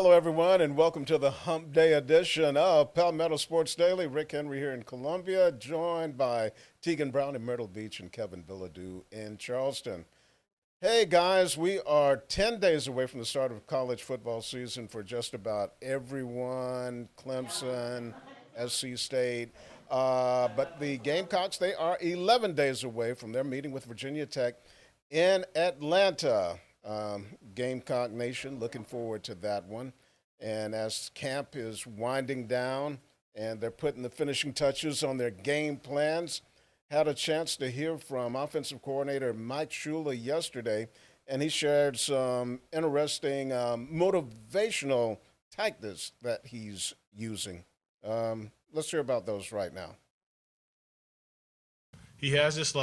Hello, everyone, and welcome to the Hump Day edition of Palmetto Sports Daily. Rick Henry here in Columbia, joined by Tegan Brown in Myrtle Beach and Kevin Bilodeau in Charleston. Hey, guys, we are 10 days away from the start of college football season for just about everyone, Clemson, SC State. But the Gamecocks, they are 11 days away from their meeting with Virginia Tech in Atlanta. Gamecock Nation, looking forward to that one. And as camp is winding down and they're putting the finishing touches on their game plans, had a chance to hear from offensive coordinator Mike Shula yesterday, and he shared some interesting motivational tactics that he's using. Let's hear about those right now. He has this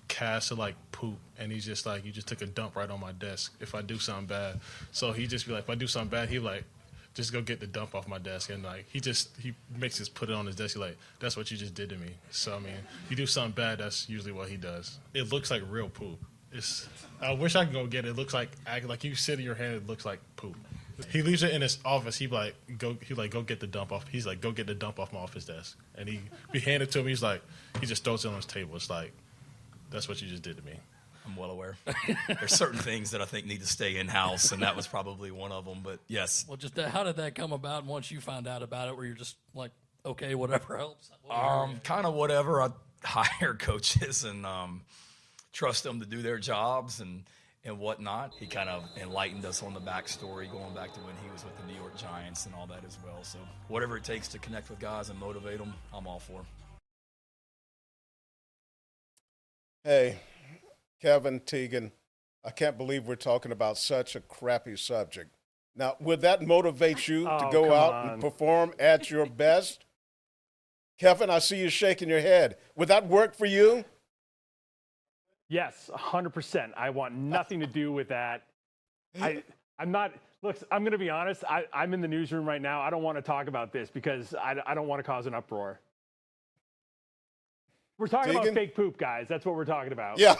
cast of poop, and he's just you just took a dump right on my desk if I do something bad. So he just be like, if I do something bad, he just go get the dump off my desk, and he makes us put it on his desk. He that's what you just did to me. So I mean, you do something bad, that's usually what he does. It looks like real poop. I wish I could go get it. It looks like you sit in your hand, it looks like poop. He leaves it in his office. He go get the dump off. He's go get the dump off my office desk, and he handed it to me. He just throws it on his table. It's that's what you just did to me. I'm well aware. There's certain things that I think need to stay in-house, and that was probably one of them. But, yes. Well, just how did that come about once you found out about it, where you're just okay, whatever helps? Kind of whatever. I hire coaches and trust them to do their jobs and whatnot. He kind of enlightened us on the backstory, going back to when he was with the New York Giants and all that as well. So whatever it takes to connect with guys and motivate them, I'm all for. Hey, Kevin, Tegan, I can't believe we're talking about such a crappy subject. Now, would that motivate you to go out and perform at your best? Kevin, I see you shaking your head. Would that work for you? Yes, 100%. I want nothing to do with that. I'm not. Look, I'm going to be honest. I'm in the newsroom right now. I don't want to talk about this because I don't want to cause an uproar. We're talking about fake poop, guys. That's what we're talking about. Yeah.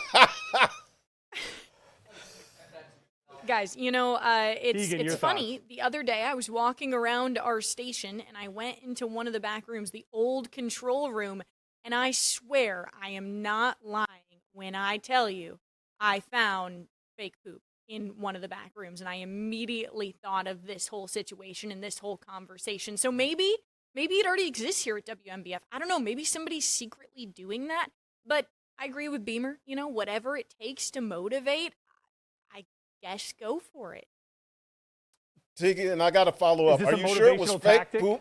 Guys, it's funny. Thoughts? The other day I was walking around our station and I went into one of the back rooms, the old control room, and I swear I am not lying when I tell you I found fake poop in one of the back rooms, and I immediately thought of this whole situation and this whole conversation. So maybe it already exists here at WMBF. I don't know. Maybe somebody's secretly doing that. But I agree with Beamer. Whatever it takes to motivate, I guess go for it. Tegan, and I got to follow up. Are you sure it was fake poop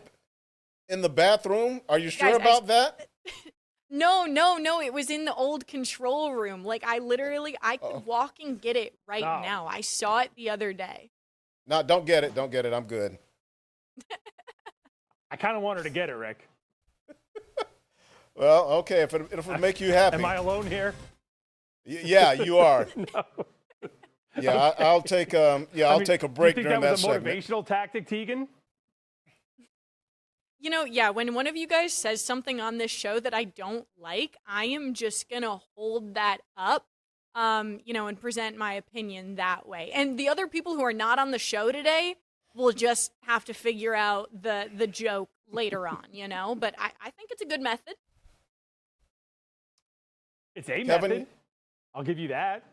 in the bathroom? Are you sure about that? No. It was in the old control room. I could walk and get it right now. I saw it the other day. No, don't get it. Don't get it. I'm good. I kind of want her to get it, Rick. Well, okay, if it'll make you happy. Am I alone here? Yeah, you are. No. Yeah, I'll take I'll take a break during that segment. Do you think that was a motivational tactic, Tegan? When one of you guys says something on this show that I don't like, I am just going to hold that up, and present my opinion that way. And the other people who are not on the show today will just have to figure out the joke later on, But I think it's a good method. It's a method. I'll give you that.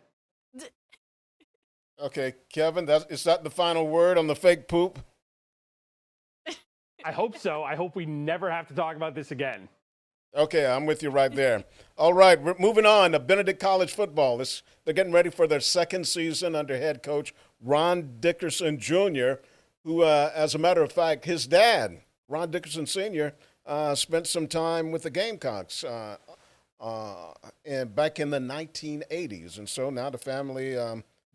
Okay, Kevin, is that the final word on the fake poop? I hope so. I hope we never have to talk about this again. Okay, I'm with you right there. All right, we're moving on to Benedict College football. They're getting ready for their second season under head coach Ron Dickerson Jr., who, as a matter of fact, his dad, Ron Dickerson Sr., spent some time with the Gamecocks back in the 1980s. And so now the family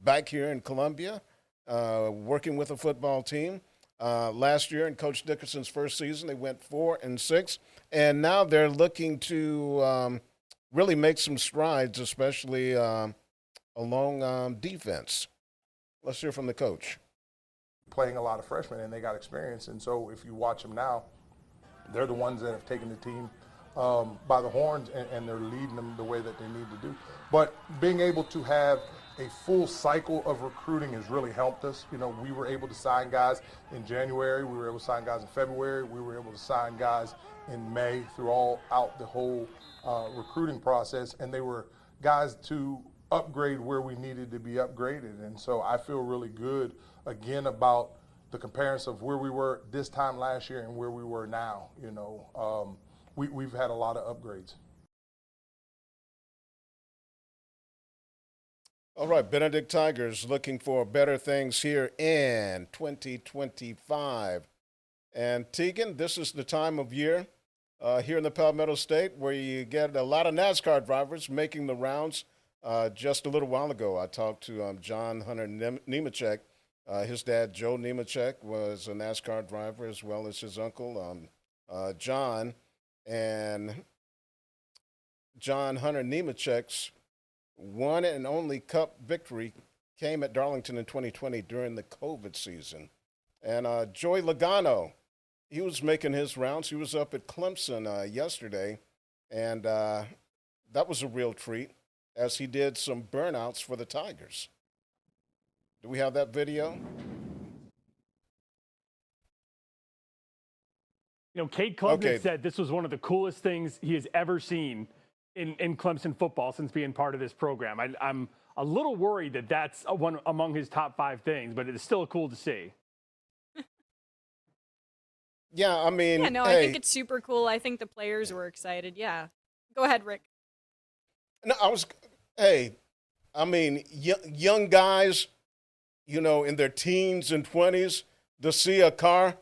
back here in Columbia, working with a football team. Last year in Coach Dickerson's first season, they went 4-6, and now they're looking to really make some strides, especially along defense. Let's hear from the coach. Playing a lot of freshmen, and they got experience, and so if you watch them now, they're the ones that have taken the team by the horns, and they're leading them the way that they need to do. But being able to have a full cycle of recruiting has really helped us. You know, we were able to sign guys in January. We were able to sign guys in February. We were able to sign guys in May throughout the whole recruiting process. And they were guys to upgrade where we needed to be upgraded. And so I feel really good, again, about the comparison of where we were this time last year and where we were now. You know, we've had a lot of upgrades. All right, Benedict Tigers looking for better things here in 2025. And Tegan, this is the time of year here in the Palmetto State where you get a lot of NASCAR drivers making the rounds. Just a little while ago, I talked to John Hunter Nemechek. His dad, Joe Nemechek, was a NASCAR driver as well as his uncle, John. And John Hunter Nemechek's one and only Cup victory came at Darlington in 2020 during the COVID season. And Joey Logano, he was making his rounds. He was up at Clemson yesterday, and that was a real treat as he did some burnouts for the Tigers. Do we have that video? You know, Kate Klubnik said this was one of the coolest things he has ever seen in Clemson football since being part of this program. I'm a little worried that that's one among his top 5 things, but it's still cool to see. Yeah, I mean, yeah, no, I think it's super cool. I think the players were excited. Yeah. Go ahead, Rick. No, I mean, young guys, you know, in their teens and 20s, to see a car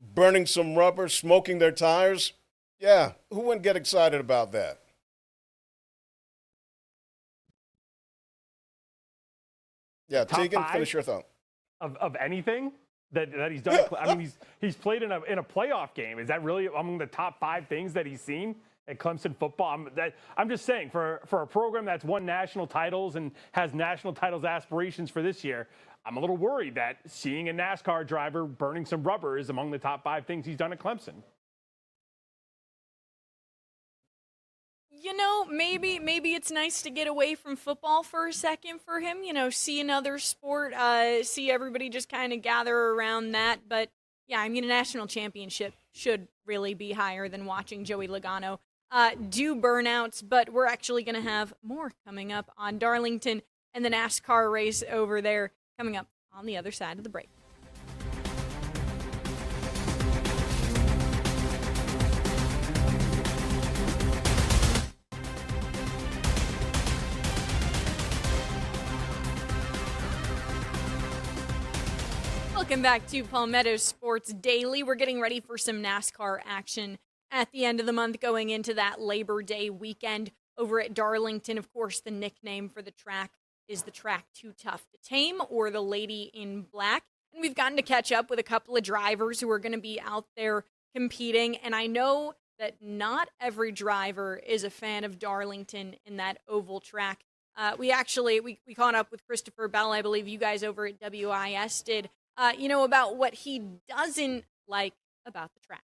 burning some rubber, smoking their tires. Yeah, who wouldn't get excited about that? Yeah, Tegan, finish your thought. Of anything that he's done. I mean, he's played in a playoff game. Is that really among the top 5 things that he's seen at Clemson football? I'm just saying, for a program that's won national titles and has national titles aspirations for this year, I'm a little worried that seeing a NASCAR driver burning some rubber is among the top 5 things he's done at Clemson. You know, maybe it's nice to get away from football for a second for him. You know, see another sport, see everybody just kind of gather around that. But yeah, I mean, a national championship should really be higher than watching Joey Logano do burnouts. But we're actually going to have more coming up on Darlington and the NASCAR race over there coming up on the other side of the break. Welcome back to Palmetto Sports Daily. We're getting ready for some NASCAR action at the end of the month going into that Labor Day weekend over at Darlington. Of course, the nickname for the track is the Track Too Tough to Tame, or the Lady in Black. And we've gotten to catch up with a couple of drivers who are going to be out there competing. And I know that not every driver is a fan of Darlington in that oval track. We caught up with Christopher Bell. I believe you guys over at WIS did. About what he doesn't like about the track.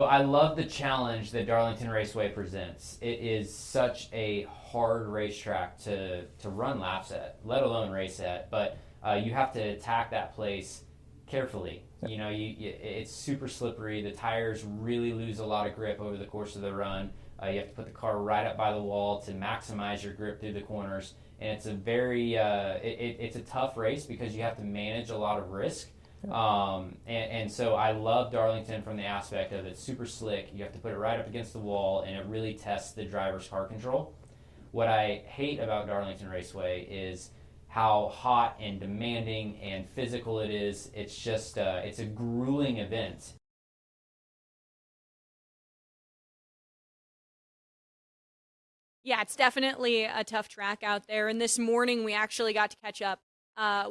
I love the challenge that Darlington Raceway presents. It is such a hard racetrack to run laps at, let alone race at. But you have to attack that place carefully. You know, it's super slippery. The tires really lose a lot of grip over the course of the run. You have to put the car right up by the wall to maximize your grip through the corners. And it's a very it's a tough race because you have to manage a lot of risk. And so I love Darlington from the aspect of it's super slick. You have to put it right up against the wall, and it really tests the driver's car control. What I hate about Darlington Raceway is how hot and demanding and physical it is. It's just it's a grueling event. Yeah, it's definitely a tough track out there. And this morning, we actually got to catch up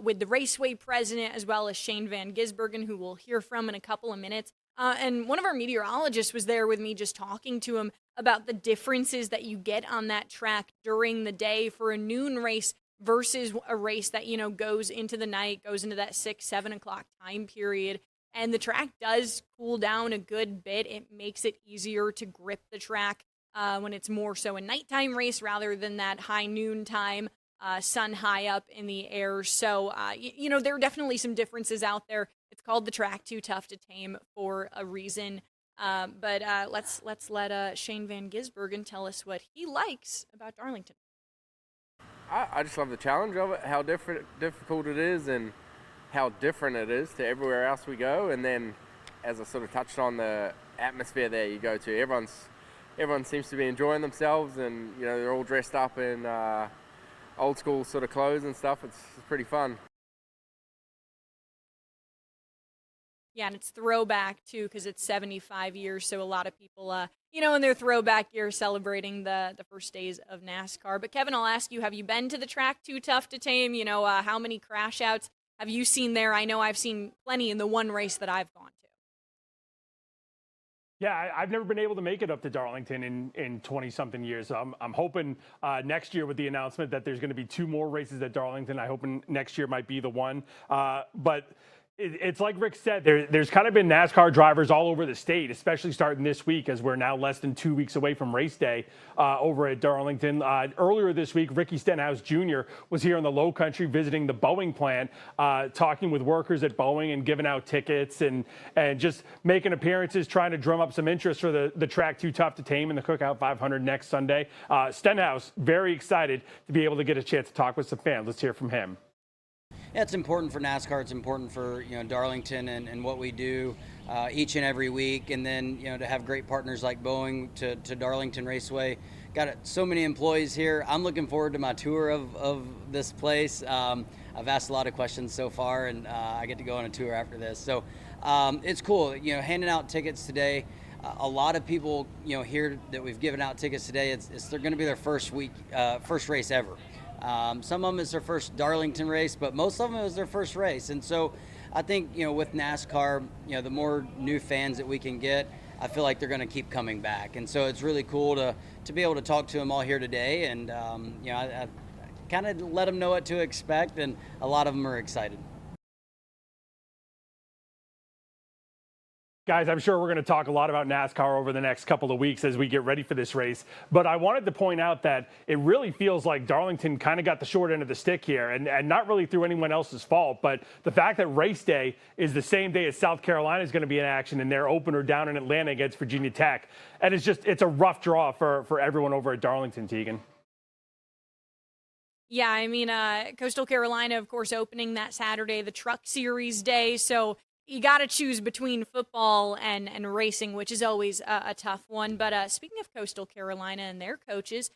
with the Raceway president, as well as Shane Van Gisbergen, who we'll hear from in a couple of minutes. And one of our meteorologists was there with me just talking to him about the differences that you get on that track during the day for a noon race versus a race that, goes into the night, goes into that 6, 7 o'clock time period. And the track does cool down a good bit. It makes it easier to grip the track when it's more so a nighttime race rather than that high noon time. sun high up in the air. So, there are definitely some differences out there. It's called the track Too Tough to Tame for a reason. But let's let Shane Van Gisbergen tell us what he likes about Darlington. I just love the challenge of it, how difficult it is, and how different it is to everywhere else we go. And then, as I sort of touched on, the atmosphere there you go to, everyone seems to be enjoying themselves, and they're all dressed up in old school sort of clothes and stuff. It's pretty fun. Yeah, and it's throwback too because it's 75 years, so a lot of people, in their throwback year celebrating the first days of NASCAR. But Kevin, I'll ask you, have you been to the track Too Tough to Tame? How many crash outs have you seen there? I know I've seen plenty in the one race that I've gone to. Yeah, I've never been able to make it up to Darlington in 20-something years. I'm hoping next year with the announcement that there's going to be 2 more races at Darlington. I hope next year might be the one. But it's like Rick said, there's kind of been NASCAR drivers all over the state, especially starting this week as we're now less than 2 weeks away from race day over at Darlington. Earlier this week, Ricky Stenhouse Jr. was here in the Low Country visiting the Boeing plant, talking with workers at Boeing and giving out tickets and just making appearances, trying to drum up some interest for the track Too Tough to Tame in the Cookout 500 next Sunday. Stenhouse, very excited to be able to get a chance to talk with some fans. Let's hear from him. Yeah, it's important for NASCAR. It's important for Darlington and what we do each and every week, and then to have great partners like Boeing to Darlington Raceway. Got so many employees here. I'm looking forward to my tour of this place. I've asked a lot of questions so far, and I get to go on a tour after this. So it's cool. Handing out tickets today. A lot of people here that we've given out tickets today. They're going to be their first race ever. Some of them is their first Darlington race, but most of them is their first race. And so I think, with NASCAR, the more new fans that we can get, I feel like they're going to keep coming back. And so it's really cool to be able to talk to them all here today. And, I kind of let them know what to expect, and a lot of them are excited. Guys, I'm sure we're going to talk a lot about NASCAR over the next couple of weeks as we get ready for this race. But I wanted to point out that it really feels like Darlington kind of got the short end of the stick here, and not really through anyone else's fault. But the fact that race day is the same day as South Carolina is going to be in action in their opener down in Atlanta against Virginia Tech. And it's a rough draw for everyone over at Darlington, Tegan. Yeah, I mean, Coastal Carolina, of course, opening that Saturday, the Truck Series day. So you got to choose between football and racing, which is always a tough one. But speaking of Coastal Carolina and their coaches,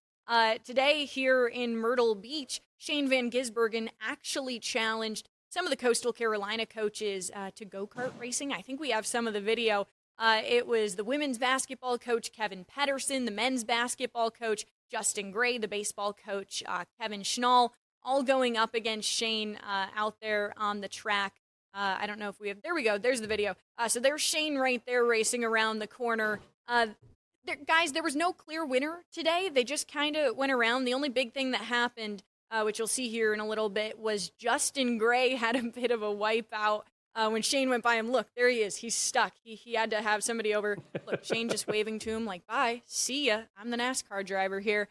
today here in Myrtle Beach, Shane Van Gisbergen actually challenged some of the Coastal Carolina coaches to go-kart racing. I think we have some of the video. It was the women's basketball coach, Kevin Pedersen, the men's basketball coach, Justin Gray, the baseball coach, Kevin Schnall, all going up against Shane out there on the track. I don't know if we have. There we go. There's the video. So there's Shane right there racing around the corner. Guys, there was no clear winner today. They just kind of went around. The only big thing that happened, which you'll see here in a little bit, was Justin Gray had a bit of a wipeout when Shane went by him. Look, there he is. He's stuck. He had to have somebody over. Look, Shane just waving to him like, bye, see ya. I'm the NASCAR driver here.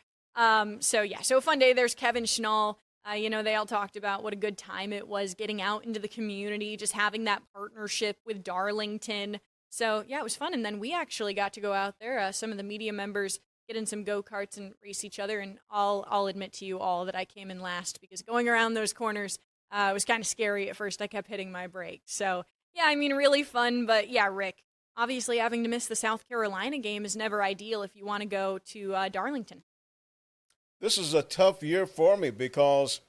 So a fun day. There's Kevin Schnall. They all talked about what a good time it was getting out into the community, just having that partnership with Darlington. So, yeah, it was fun. And then we actually got to go out there. Some of the media members get in some go-karts and race each other. And I'll admit to you all that I came in last because going around those corners was kind of scary at first. I kept hitting my brakes. So, yeah, I mean, really fun. But, yeah, Rick, obviously having to miss the South Carolina game is never ideal if you want to go to Darlington. This is a tough year for me because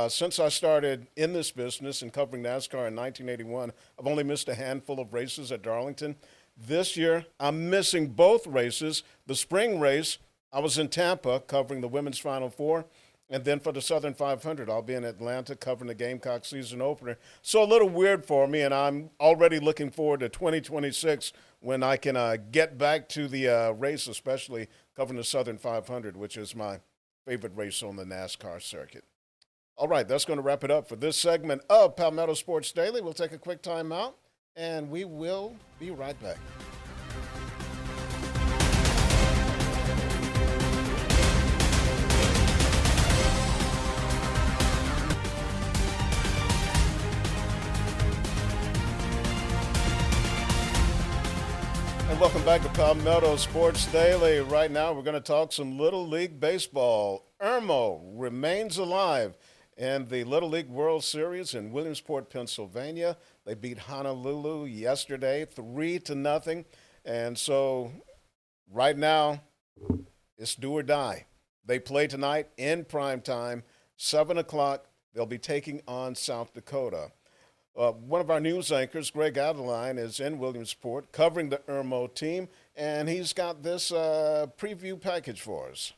since I started in this business and covering NASCAR in 1981, I've only missed a handful of races at Darlington. This year, I'm missing both races. The spring race, I was in Tampa covering the women's Final Four, and then for the Southern 500, I'll be in Atlanta covering the Gamecock season opener. So a little weird for me, and I'm already looking forward to 2026 when I can get back to the race, especially covering the Southern 500, which is my favorite race on the NASCAR circuit. All right, that's going to wrap it up for this segment of Palmetto Sports Daily. We'll take a quick time out, and we will be right back. And welcome back to Palmetto Sports Daily. Right now, we're going to talk some Little League baseball. Irmo remains alive in the Little League World Series in Williamsport, Pennsylvania. They beat Honolulu yesterday, 3-0. And so right now, it's do or die. They play tonight in prime time, 7 o'clock. They'll be taking on South Dakota. One of our news anchors, Greg Adeline, is in Williamsport covering the Irmo team, and he's got this preview package for us.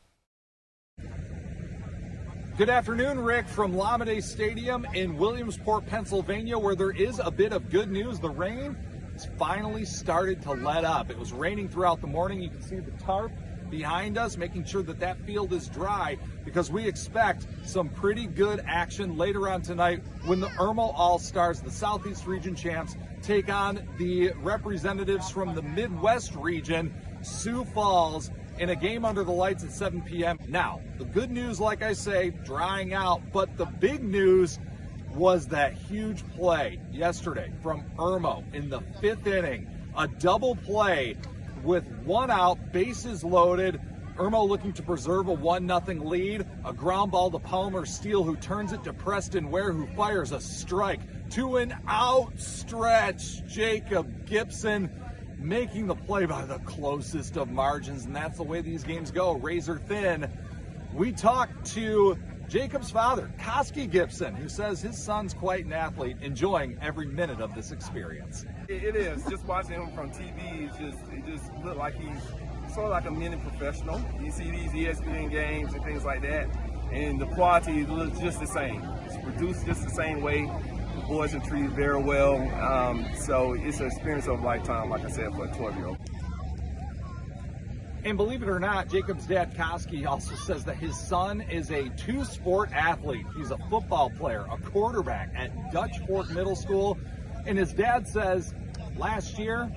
Good afternoon, Rick, from Lamade Stadium in Williamsport, Pennsylvania, where there is a bit of good news. The rain has finally started to let up. It was raining throughout the morning. You can see the tarp behind us, making sure that that field is dry, because we expect some pretty good action later on tonight when the Irmo All-Stars, the Southeast Region champs, take on the representatives from the Midwest region, Sioux Falls, in a game under the lights at 7 p.m. Now, the good news, like I say, drying out, but the big news was that huge play yesterday from Irmo in the 5th inning, a double play with 1 out, bases loaded. Irmo looking to preserve a 1-0 lead. A ground ball to Palmer Steele, who turns it to Preston Ware, who fires a strike to an outstretched Jacob Gibson, making the play by the closest of margins. And that's the way these games go, razor thin. We talked to Jacob's father, Koski Gibson, who says his son's quite an athlete, enjoying every minute of this experience. It is. Just watching him from TV, it just looked like he's sort of like a mini professional. You see these ESPN games and things like that, and the quality looks just the same. It's produced just the same way. The boys are treated very well. So it's an experience of a lifetime, like I said, for a 12-year-old. And believe it or not, Jacob's dad, Koski, also says that his son is a 2-sport athlete. He's a football player, a quarterback at Dutch Fork Middle School. And his dad says last year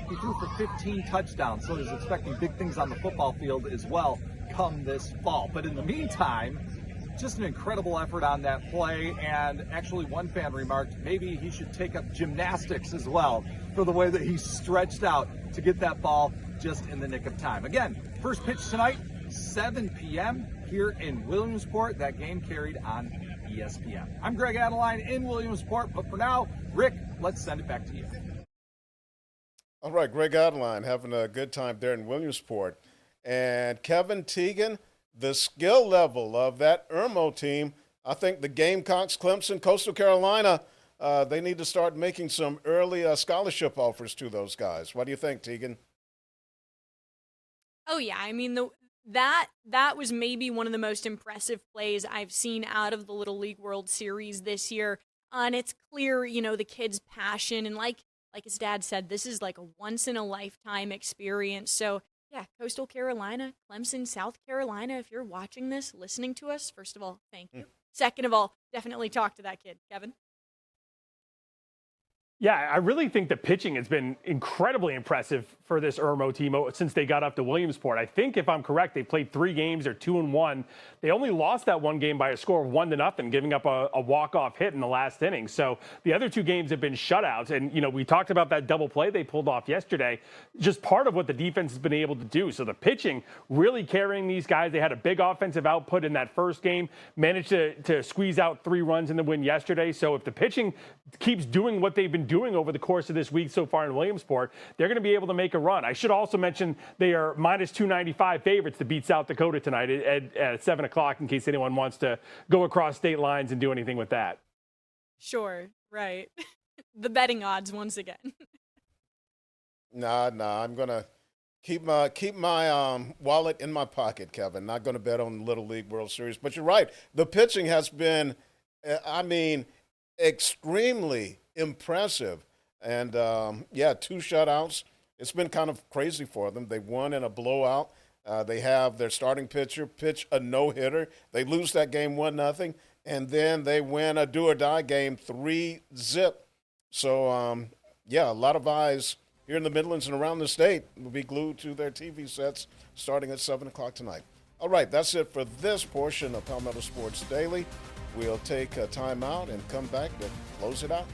he threw for 15 touchdowns, so he's expecting big things on the football field as well come this fall. But in the meantime, just an incredible effort on that play. And actually, one fan remarked maybe he should take up gymnastics as well for the way that he stretched out to get that ball just in the nick of time. Again, first pitch tonight, 7 p.m. here in Williamsport. That game carried on ESPN. I'm Greg Adeline in Williamsport, but for now, Rick, let's send it back to you. All right, Greg Adeline having a good time there in Williamsport. And Kevin Teagan, the skill level of that Irmo team, I think the Gamecocks, Clemson, Coastal Carolina, they need to start making some early scholarship offers to those guys. What do you think, Teagan? Oh, yeah. I mean, that was maybe one of the most impressive plays I've seen out of the Little League World Series this year. And it's clear, the kid's passion. And like his dad said, this is like a once-in-a-lifetime experience. So, yeah, Coastal Carolina, Clemson, South Carolina, if you're watching this, listening to us, first of all, thank you. Second of all, definitely talk to that kid. Kevin? Yeah, I really think the pitching has been incredibly impressive for this Irmo team since they got up to Williamsport. I think, if I'm correct, they played 3 games. They're 2-1. They only lost that one game by a score of 1-0, giving up a walk-off hit in the last inning. So the other 2 games have been shutouts. And, we talked about that double play they pulled off yesterday, just part of what the defense has been able to do. So the pitching really carrying these guys. They had a big offensive output in that first game, managed to squeeze out 3 runs in the win yesterday. So if the pitching keeps doing what they've been doing over the course of this week so far in Williamsport, they're going to be able to make a run. I should also mention they are minus 295 favorites to beat South Dakota tonight at 7 o'clock in case anyone wants to go across state lines and do anything with that. Sure, right. The betting odds once again. Nah, I'm going to keep my wallet in my pocket, Kevin. Not going to bet on the Little League World Series. But you're right. The pitching has been, extremely impressive. And, 2 shutouts. It's been kind of crazy for them. They won in a blowout. They have their starting pitcher pitch a no-hitter. They lose that game 1-0, and then they win a do-or-die game 3-0. So, a lot of eyes here in the Midlands and around the state will be glued to their TV sets starting at 7 o'clock tonight. All right, that's it for this portion of Palmetto Sports Daily. We'll take a timeout and come back to close it out.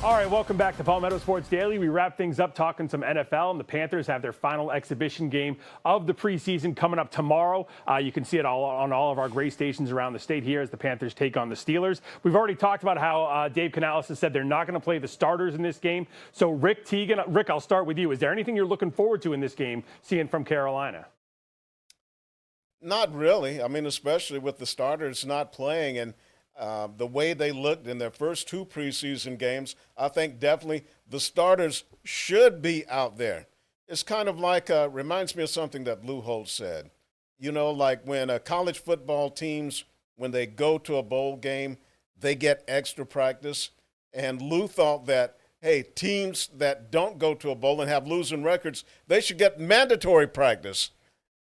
All right, welcome back to Palmetto Sports Daily. We wrap things up talking some NFL, and the Panthers have their final exhibition game of the preseason coming up tomorrow. You can see it all on all of our great stations around the state here as the Panthers take on the Steelers. We've already talked about how Dave Canales has said they're not going to play the starters in this game. So, Rick Teagan, Rick, I'll start with you. Is there anything you're looking forward to in this game, seeing from Carolina? Not really. I mean, especially with the starters not playing and the way they looked in their first 2 preseason games, I think definitely the starters should be out there. It's kind of like, reminds me of something that Lou Holtz said. You know, like when college football teams, when they go to a bowl game, they get extra practice. And Lou thought that, hey, teams that don't go to a bowl and have losing records, they should get mandatory practice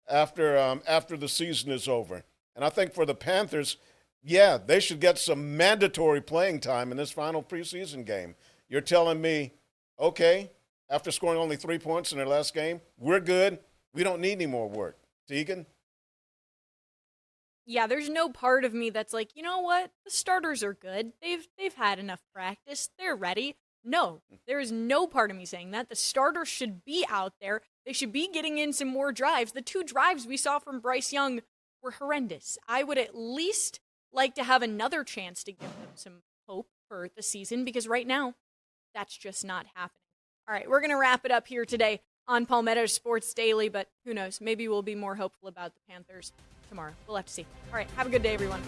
after the season is over. And I think for the Panthers, yeah, they should get some mandatory playing time in this final preseason game. You're telling me, okay, after scoring only 3 points in their last game, we're good. We don't need any more work. Teagan? Yeah, there's no part of me that's like, you know what? The starters are good. They've had enough practice. They're ready. No, there is no part of me saying that. The starters should be out there. They should be getting in some more drives. The 2 drives we saw from Bryce Young were horrendous. I would at least like to have another chance to give them some hope for the season, because right now, that's just not happening. All right, we're going to wrap it up here today on Palmetto Sports Daily, but who knows? Maybe we'll be more hopeful about the Panthers tomorrow. We'll have to see. All right, have a good day, everyone.